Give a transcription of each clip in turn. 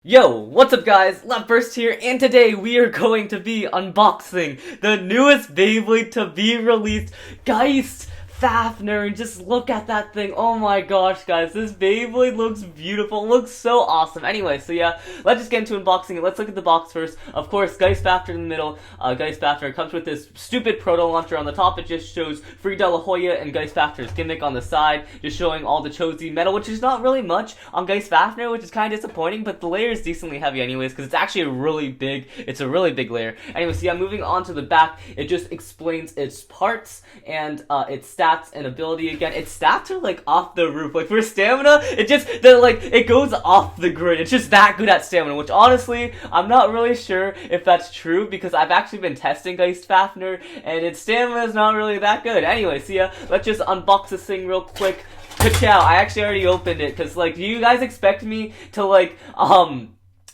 Yo, what's up guys, LeftBurst here, and today we are going to be unboxing the newest Beyblade to be released, Geist Fafnir, and just look at that thing. Oh my gosh guys, this Beyblade looks beautiful, looks so awesome. Anyway, so yeah, let's just get into unboxing it. Let's look at the box first. Of course, Geist Fafnir in the middle. Geist Fafnir comes with this stupid proto launcher on the top. It just shows Free De La Hoya and Geist Fafnir's gimmick on the side, just showing all the Cho-Z metal, which is not really much on Geist Fafnir, which is kind of disappointing, but the layer is decently heavy anyways, because it's actually a really big layer. Anyway, so yeah, moving on to the back, it just explains its parts and its stats and ability again. Its stats are like off the roof. Like for stamina, it goes off the grid. It's just that good at stamina, which honestly, I'm not really sure if that's true because I've actually been testing Geist Fafnir and its stamina is not really that good. Anyway, so yeah, let's just unbox this thing real quick. Ka-chow, I actually already opened it because like, do you guys expect me to like,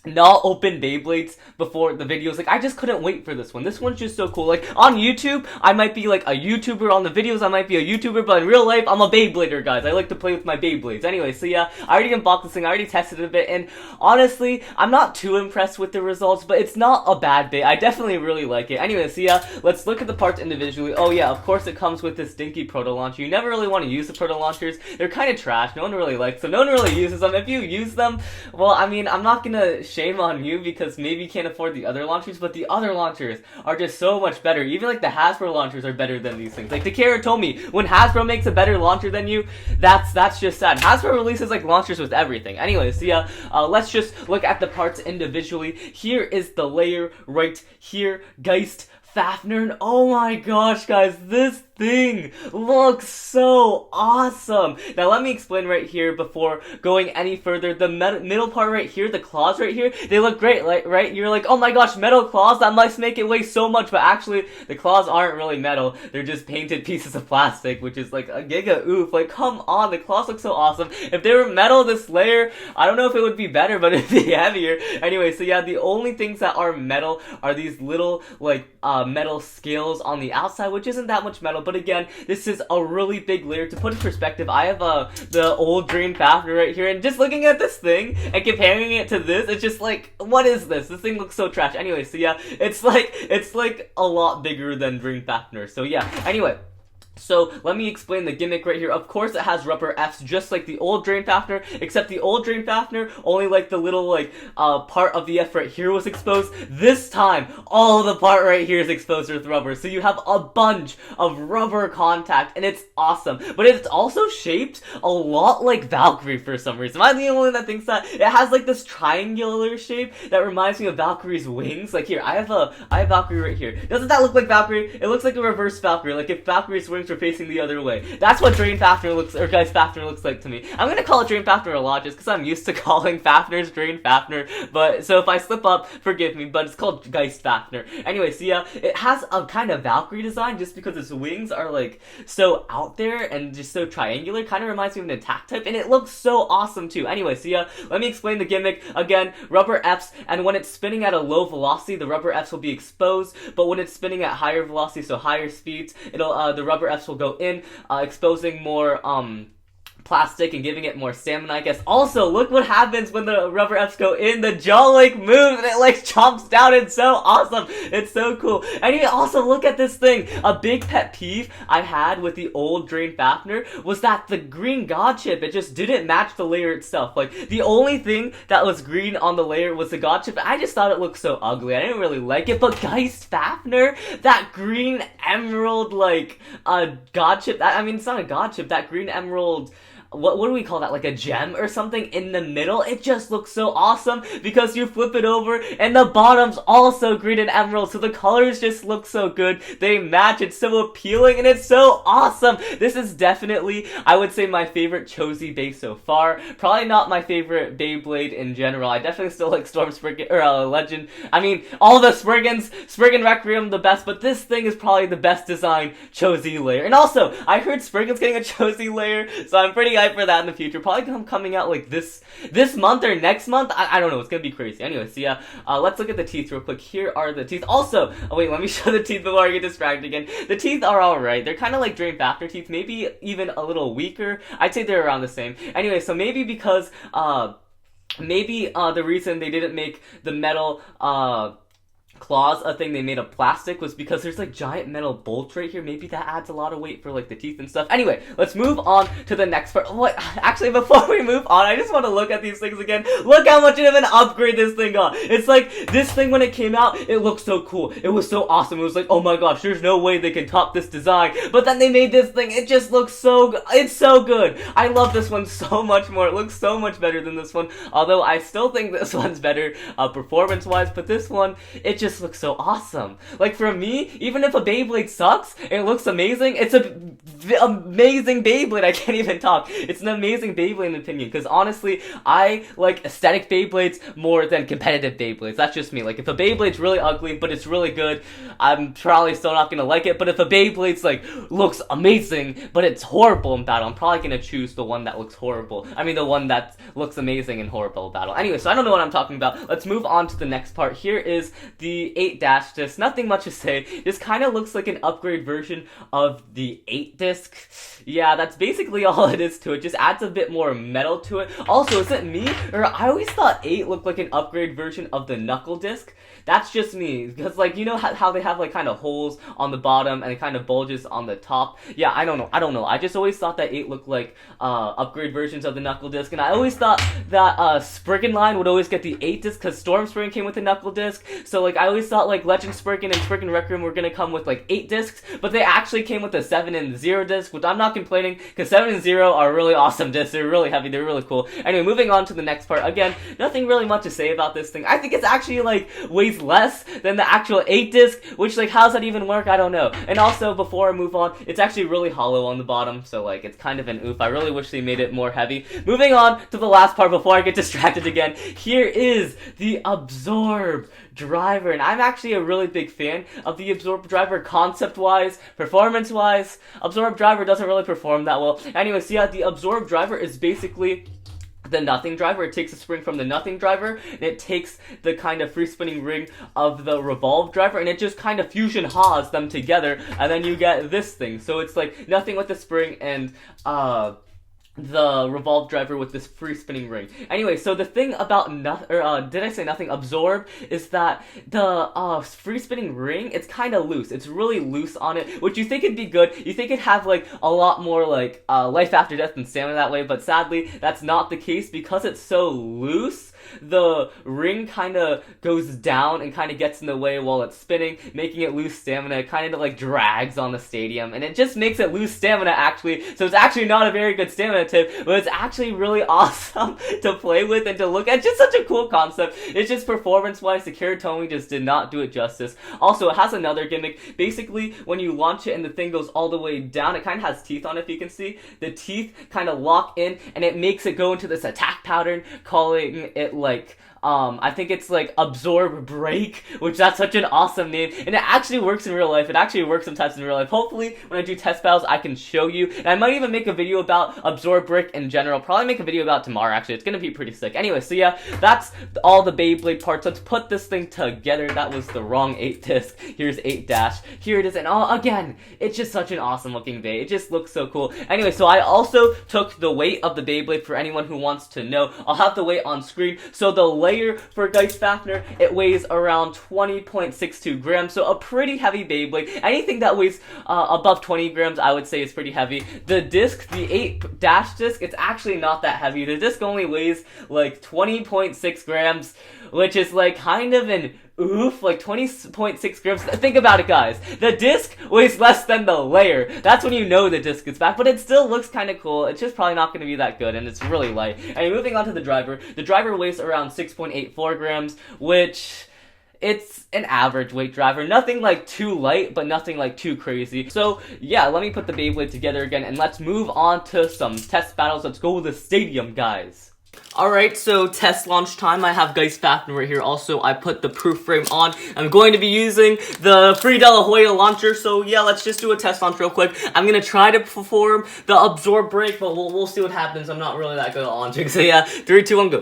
not open Beyblades before the videos? Like, I just couldn't wait for this one. This one's just so cool. Like, on YouTube, I might be like a YouTuber. On the videos, I might be a YouTuber, but in real life, I'm a Beyblader, guys. I like to play with my Beyblades. Anyway, so yeah, I already unboxed this thing. I already tested it a bit, and honestly, I'm not too impressed with the results, but it's not a bad bit. I definitely really like it. Anyway, so yeah, let's look at the parts individually. Oh yeah, of course it comes with this dinky proto launcher. You never really want to use the proto launchers. They're kind of trash. No one really likes them. No one really uses them. If you use them, well, I mean, I'm not gonna shame on you because maybe you can't afford the other launchers, but the other launchers are just so much better. Even like the Hasbro launchers are better than these things. Like Takara told me, when Hasbro makes a better launcher than you, that's just sad. Hasbro releases like launchers with everything. Anyway, so yeah, let's just look at the parts individually. Here is the layer right here, Geist Fafnir, and oh my gosh guys, this thing looks so awesome. Now let me explain right here before going any further. The middle part right here, the claws right here, they look great, like, right? You're like, oh my gosh, metal claws, that must make it weigh so much, but actually the claws aren't really metal. They're just painted pieces of plastic, which is like a giga oof. Like, come on, the claws look so awesome. If they were metal, this layer, I don't know if it would be better, but it'd be heavier. Anyway, so yeah, the only things that are metal are these little like metal scales on the outside, which isn't that much metal, but again, this is a really big layer. To put in perspective, I have the old Dream Fafnir right here, and just looking at this thing and comparing it to this, it's just like, what is this? This thing looks so trash. Anyway, so yeah, it's like a lot bigger than Dream Fafnir. So yeah, anyway. So, let me explain the gimmick right here. Of course, it has rubber Fs, just like the old Dream Fafnir, except the old Dream Fafnir, only like the little, like, part of the F right here was exposed. This time, all the part right here is exposed with rubber. So you have a bunch of rubber contact, and it's awesome. But it's also shaped a lot like Valkyrie for some reason. Am I the only one that thinks that? It has, like, this triangular shape that reminds me of Valkyrie's wings. Like, here, I have Valkyrie right here. Doesn't that look like Valkyrie? It looks like a reverse Valkyrie, like if Valkyrie's wings were facing the other way. That's what Dream Fafnir looks, or Geist Fafnir looks like to me. I'm gonna call it Dream Fafnir a lot just because I'm used to calling Fafnir's Dream Fafnir, but so if I slip up, forgive me, but it's called Geist Fafnir. Anyway, so yeah, it has a kind of Valkyrie design just because its wings are like so out there and just so triangular. Kind of reminds me of an attack type, and it looks so awesome too. Anyway, so yeah, let me explain the gimmick. Again, rubber Fs, and when it's spinning at a low velocity, the rubber Fs will be exposed, but when it's spinning at higher velocity, so higher speeds, it'll the rubber Fs will go in, exposing more plastic and giving it more stamina, I guess. Also, look what happens when the rubber Fs go in. The jaw like moves and it like chomps down. It's so awesome. It's so cool. And you also look at this thing. A big pet peeve I had with the old Dream Fafnir was that the green god chip, it just didn't match the layer itself. Like, the only thing that was green on the layer was the god chip. I just thought it looked so ugly. I didn't really like it. But Geist Fafnir, that green emerald like god chip, I mean, it's not a god chip, that green emerald, what do we call that, like a gem or something in the middle? It just looks so awesome because you flip it over and the bottom's also green and emerald, so the colors just look so good. They match, it's so appealing, and it's so awesome. This is definitely, I would say, my favorite Cho-Z base so far. Probably not my favorite Beyblade in general. I definitely still like Storm Spriggan, or Legend. I mean, all the Spriggan Requiem the best, but this thing is probably the best designed Cho-Z layer. And also, I heard Spriggan's getting a Cho-Z layer, so I'm pretty hyped for that in the future. Probably coming out like this month or next month. I don't know. It's gonna be crazy. Anyway, so yeah, let's look at the teeth real quick. Here are the teeth. Also, oh wait, let me show the teeth before I get distracted again. The teeth are alright. They're kind of like Dream Fafnir teeth, maybe even a little weaker. I'd say they're around the same. Anyway, so maybe because maybe the reason they didn't make the metal claws a thing they made of plastic was because there's like giant metal bolts right here. Maybe that adds a lot of weight for like the teeth and stuff. Anyway, let's move on to the next part. What? Actually, before we move on, I just want to look at these things again. Look how much of an upgrade this thing got. It's like, this thing when it came out, it looked so cool. It was so awesome. It was like, oh my gosh, there's no way they can top this design. But then they made this thing. It just looks so good. It's so good. I love this one so much more. It looks so much better than this one. Although I still think this one's better performance-wise. But this one, it just looks so awesome. Like, for me, even if a Beyblade sucks, it looks amazing. It's a amazing Beyblade. I can't even talk. It's an amazing Beyblade in opinion, because honestly, I like aesthetic Beyblades more than competitive Beyblades. That's just me. Like, if a Beyblade's really ugly, but it's really good, I'm probably still not gonna like it. But if a Beyblade's like, looks amazing, but it's horrible in battle, I'm probably gonna choose the one that looks horrible. I mean, the one that looks amazing in horrible in battle. Anyway, so I don't know what I'm talking about. Let's move on to the next part. Here is the 8-dash disc. Nothing much to say. This kind of looks like an upgrade version of the 8-disc. Yeah, that's basically all it is to it. Just adds a bit more metal to it. Also, is it me? Or I always thought 8 looked like an upgrade version of the knuckle disc. That's just me. Because, like, you know how they have, like, kind of holes on the bottom and it kind of bulges on the top? Yeah, I don't know. I just always thought that 8 looked like upgrade versions of the knuckle disc. And I always thought that Spriggan line would always get the 8 disc because Storm Spriggan came with the knuckle disc. So, like, I always thought, like, Legend Spriggan and Spriggan Rec Room were gonna come with, like, 8 discs. But they actually came with a 7 and 0 disc, which I'm not complaining because 7 and 0 are really awesome discs. They're really heavy. They're really cool. Anyway, moving on to the next part. Again, nothing really much to say about this thing. I think it's actually, like, weighs less than the actual 8 disc, which, like, how does that even work? I don't know. And also, before I move on, it's actually really hollow on the bottom, so, like, it's kind of an oof. I really wish they made it more heavy. Moving on to the last part before I get distracted again. Here is the Absorb Driver, and I'm actually a really big fan of the Absorb Driver concept-wise, performance-wise. Absorb Driver doesn't really perform that well. Anyway, so yeah, the Absorb Driver is basically the Nothing Driver. It takes a spring from the Nothing Driver, and it takes the kind of free spinning ring of the Revolve Driver, and it just kind of fusion haws them together, and then you get this thing. So it's like Nothing with the spring and the Revolve Driver with this free spinning ring. Anyway, so the thing about did I say Nothing? Absorb is that the free spinning ring, it's kind of loose. It's really loose on it, which you think it'd be good. You think it'd have like a lot more like life after death and stamina that way, but sadly that's not the case because it's so loose. The ring kind of goes down and kind of gets in the way while it's spinning, making it lose stamina. It kind of like drags on the stadium, and it just makes it lose stamina actually. So it's actually not a very good stamina tip, but it's actually really awesome to play with and to look at. Just such a cool concept. It's just performance-wise, the Keratomi just did not do it justice. Also, it has another gimmick. Basically, when you launch it and the thing goes all the way down, it kind of has teeth on it, if you can see. The teeth kind of lock in, and it makes it go into this attack pattern, calling it like I think it's like Absorb Break, which that's such an awesome name, and it actually works in real life. It actually works sometimes in real life. Hopefully, when I do test battles, I can show you, and I might even make a video about Absorb Break in general. Probably make a video about it tomorrow, actually. It's gonna be pretty sick. Anyway, so yeah, that's all the Beyblade parts. Let's put this thing together. That was the wrong 8 disc. Here's 8-dash. Here it is, and again, it's just such an awesome looking Bey. It just looks so cool. Anyway, so I also took the weight of the Beyblade for anyone who wants to know. I'll have the weight on screen. So the layer for Geist Fafnir, it weighs around 20.62 grams, so a pretty heavy Beyblade. Anything that weighs above 20 grams, I would say is pretty heavy. The disc, the 8-dash disc, it's actually not that heavy. The disc only weighs like 20.6 grams, which is like kind of an oof, like 20.6 grams. Think about it, guys. The disc weighs less than the layer. That's when you know the disc is back, but it still looks kind of cool. It's just probably not going to be that good, and it's really light. And moving on to the driver. The driver weighs around 6.84 grams, which it's an average weight driver. Nothing like too light, but nothing like too crazy. So yeah, let me put the Beyblade together again, and let's move on to some test battles. Let's go to the stadium, guys. Alright, so test launch time. I have Geist Fafnir right here. Also, I put the proof frame on. I'm going to be using the Free De La Hoya launcher, so yeah, let's just do a test launch real quick. I'm gonna try to perform the Absorb Break, but we'll see what happens. I'm not really that good at launching, so yeah. 3, 2, 1, go.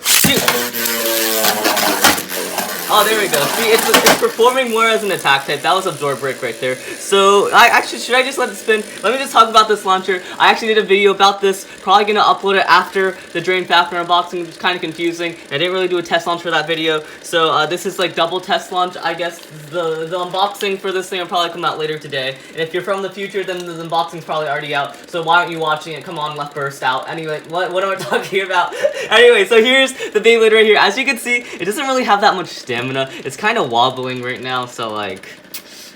Oh, there we go. See, it's performing more as an attack type. That was Absorb Break right there. So, should I just let it spin? Let me just talk about this launcher. I actually did a video about this. Probably gonna upload it after the Geist Fafnir unboxing, which is kind of confusing. I didn't really do a test launch for that video. So, this is like double test launch. I guess the unboxing for this thing will probably come out later today. And if you're from the future, then the unboxing's probably already out. So why aren't you watching it? Come on, LeftBurst out. Anyway, what am I talking about? Anyway, so here's the Beyblade right here. As you can see, it doesn't really have that much stamina. It's kind of wobbling right now, so like,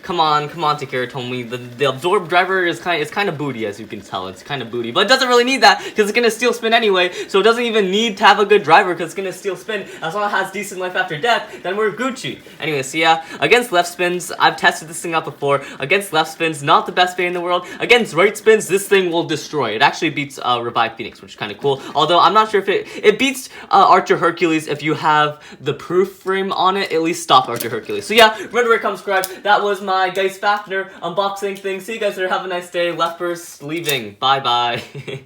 come on, Takara told me the absorb driver is kind of booty, as you can tell. It's kind of booty, but it doesn't really need that because it's gonna steal spin anyway. So it doesn't even need to have a good driver because it's gonna steal spin. As long as it has decent life after death, then we're Gucci. Anyway, so yeah, against left spins, I've tested this thing out before. Against left spins, not the best bait in the world. Against right spins, this thing will destroy. It actually beats Revive Phoenix, which is kind of cool. Although I'm not sure if it beats Archer Hercules if you have the proof frame on it. At least stock Archer Hercules. So yeah, remember to come subscribe. That was my Geist Fafnir unboxing thing. See you guys later. Have a nice day. LeftBurst leaving. Bye bye.